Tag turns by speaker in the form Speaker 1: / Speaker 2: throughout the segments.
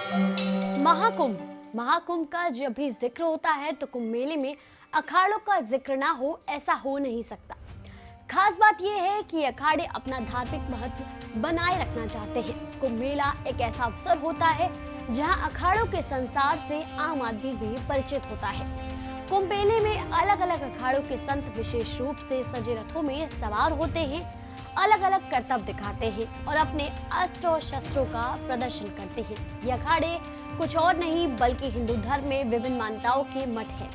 Speaker 1: महाकुंभ महाकुंभ का जब भी जिक्र होता है तो कुंभ मेले में अखाड़ों का जिक्र ना हो ऐसा हो नहीं सकता। खास बात यह है कि अखाड़े अपना धार्मिक महत्व बनाए रखना चाहते हैं। कुंभ मेला एक ऐसा अवसर होता है जहां अखाड़ों के संसार से आम आदमी भी परिचित होता है। कुंभ मेले में अलग अलग अखाड़ों के संत विशेष रूप से सजे रथों में सवार होते हैं, अलग अलग करतब दिखाते हैं और अपने अस्त्र और शस्त्रों का प्रदर्शन करते हैं। ये अखाड़े कुछ और नहीं बल्कि हिंदू धर्म में विभिन्न मान्यताओं के मठ हैं।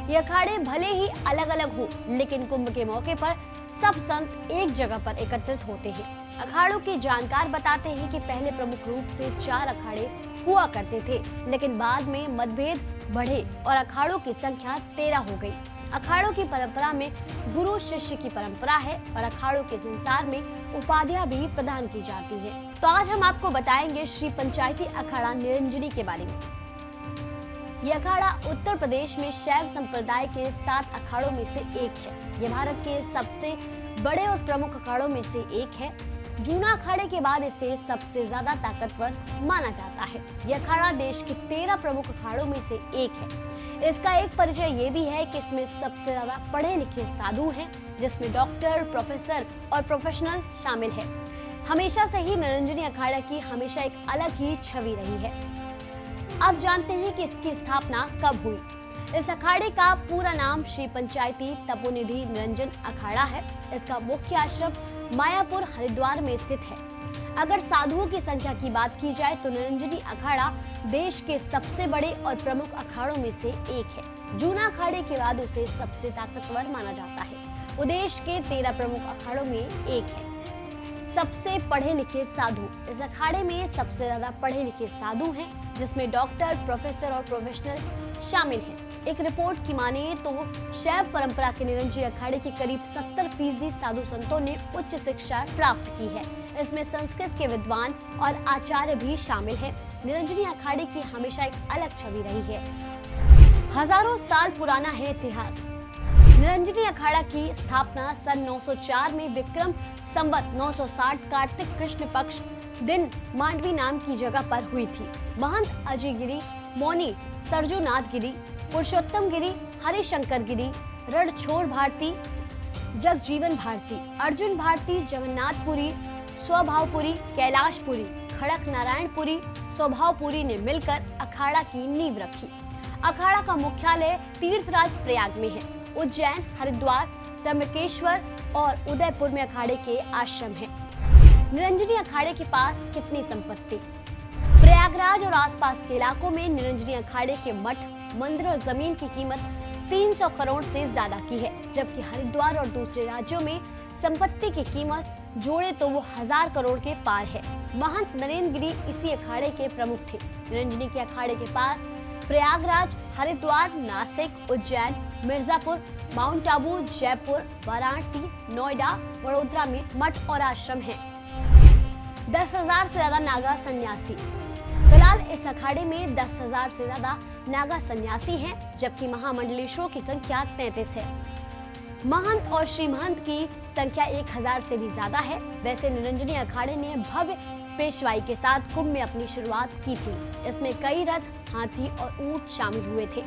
Speaker 1: ये अखाड़े भले ही अलग अलग हो लेकिन कुंभ के मौके पर सब संत एक जगह पर एकत्रित होते हैं। अखाड़ों के जानकार बताते हैं कि पहले प्रमुख रूप से 4 अखाड़े हुआ करते थे, लेकिन बाद में मतभेद बढ़े और अखाड़ों की संख्या 13 हो गई। अखाड़ों की परंपरा में गुरु शिष्य की परंपरा है और अखाड़ों के संसार में उपाधियां भी प्रदान की जाती है। तो आज हम आपको बताएंगे श्री पंचायती अखाड़ा निरंजनी के बारे में। यह अखाड़ा उत्तर प्रदेश में शैव संप्रदाय के 7 अखाड़ों में से एक है। यह भारत के सबसे बड़े और प्रमुख अखाड़ों में से एक है। जूना अखाड़े के बाद इसे सबसे ज्यादा ताकतवर माना जाता है। यह अखाड़ा देश के 13 प्रमुख अखाड़ों में से एक है। इसका एक परिचय ये भी है कि इसमें सबसे ज्यादा पढ़े लिखे साधु हैं, जिसमें डॉक्टर, प्रोफेसर और प्रोफेशनल शामिल है। हमेशा से ही निरंजनी अखाड़ा की हमेशा एक अलग ही छवि रही है। अब जानते हैं कि इसकी स्थापना कब हुई। इस अखाड़े का पूरा नाम श्री पंचायती तपोनिधि निरंजन अखाड़ा है। इसका मुख्य आश्रम मायापुर हरिद्वार में स्थित है। अगर साधुओं की संख्या की बात की जाए तो निरंजनी अखाड़ा देश के सबसे बड़े और प्रमुख अखाड़ों में से एक है। जूना अखाड़े के बाद उसे सबसे ताकतवर माना जाता है। वो देश के 13 प्रमुख अखाड़ों में एक है। सबसे पढ़े लिखे साधु। इस अखाड़े में सबसे ज्यादा पढ़े लिखे साधु हैं, जिसमें डॉक्टर, प्रोफेसर और प्रोफेशनल शामिल हैं। एक रिपोर्ट की माने तो शैव परंपरा के निरंजनी अखाड़े के करीब 70% साधु संतों ने उच्च शिक्षा प्राप्त की है। इसमें संस्कृत के विद्वान और आचार्य भी शामिल हैं। निरंजनी अखाड़े की हमेशा एक अलग छवि रही है। हजारों साल पुराना है इतिहास। निरंजनी अखाड़ा की स्थापना सन 904 में विक्रम संवत 960 कार्तिक कृष्ण पक्ष दिन मांडवी नाम की जगह पर हुई थी। महंत अजय गिरी, मौनी सरजूनाथ गिरी, पुरुषोत्तम गिरी, हरिशंकर गिरी, रणछोड़ भारती, जगजीवन भारती, अर्जुन भारती, जगन्नाथपुरी, स्वभावपुरी, कैलाशपुरी, खड़क नारायणपुरी, स्वभावपुरी ने मिलकर अखाड़ा की नींव रखी। अखाड़ा का मुख्यालय तीर्थराज प्रयाग में है। उज्जैन, हरिद्वार, त्र्यंबकेश्वर और उदयपुर में अखाड़े के आश्रम हैं। निरंजनी अखाड़े के पास कितनी संपत्ति। प्रयागराज और आसपास के इलाकों में निरंजनी अखाड़े के मठ, मंदिर और जमीन की कीमत 300 करोड़ से ज्यादा की है, जबकि हरिद्वार और दूसरे राज्यों में संपत्ति की कीमत जोड़े तो वो 1000 करोड़ के पार है। महंत नरेंद्र गिरी इसी अखाड़े के प्रमुख थे। निरंजनी के अखाड़े के पास प्रयागराज, हरिद्वार, नासिक, उज्जैन, मिर्जापुर, माउंट आबू, जयपुर, वाराणसी, नोएडा, वडोदरा में मठ और आश्रम हैं। 10,000 से ज्यादा नागा सन्यासी। फिलहाल इस अखाड़े में 10,000 से ज्यादा नागा सन्यासी हैं, जबकि महामंडलेश्वरों की संख्या 33 है। महंत और श्री महंत की संख्या 1000 से भी ज्यादा है। वैसे निरंजनी अखाड़े ने भव्य पेशवाई के साथ कुंभ में अपनी शुरुआत की थी। इसमें कई रथ, हाथी और ऊंट शामिल हुए थे।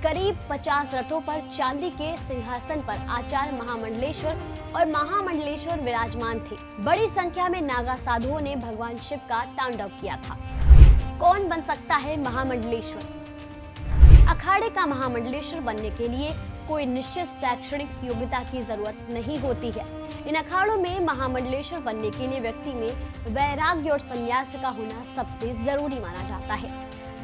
Speaker 1: करीब 50 रथों पर चांदी के सिंहासन पर आचार्य महामंडलेश्वर और महामंडलेश्वर विराजमान थे। बड़ी संख्या में नागा साधुओं ने भगवान शिव का तांडव किया था। कौन बन सकता है महामंडलेश्वर। अखाड़े का महामंडलेश्वर बनने के लिए कोई निश्चित शैक्षणिक योग्यता की जरूरत नहीं होती है। इन अखाड़ों में महामंडलेश्वर बनने के लिए व्यक्ति में वैराग्य और संन्यास का होना सबसे जरूरी माना जाता है।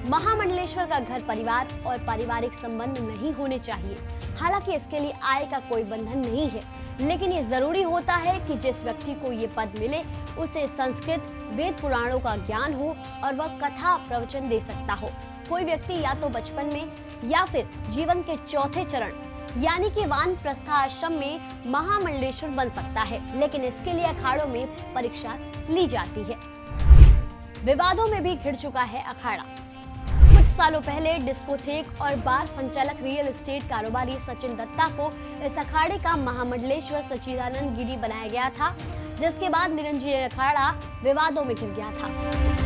Speaker 1: महामंडलेश्वर का घर परिवार और पारिवारिक संबंध नहीं होने चाहिए। हालांकि इसके लिए आय का कोई बंधन नहीं है, लेकिन ये जरूरी होता है कि जिस व्यक्ति को ये पद मिले उसे संस्कृत, वेद पुराणों का ज्ञान हो और वह कथा प्रवचन दे सकता हो। कोई व्यक्ति या तो बचपन में या फिर जीवन के चौथे चरण यानी कि वानप्रस्थाश्रम में महामंडलेश्वर बन सकता है, लेकिन इसके लिए अखाड़ों में परीक्षा ली जाती है। विवादों में भी घिर चुका है अखाड़ा। कुछ सालों पहले डिस्कोथेक और बार संचालक रियल एस्टेट कारोबारी सचिन दत्ता को इस अखाड़े का महामंडलेश्वर सच्चिदानंद गिरी बनाया गया था, जिसके बाद निरंजनी अखाड़ा विवादों में घिर गया था।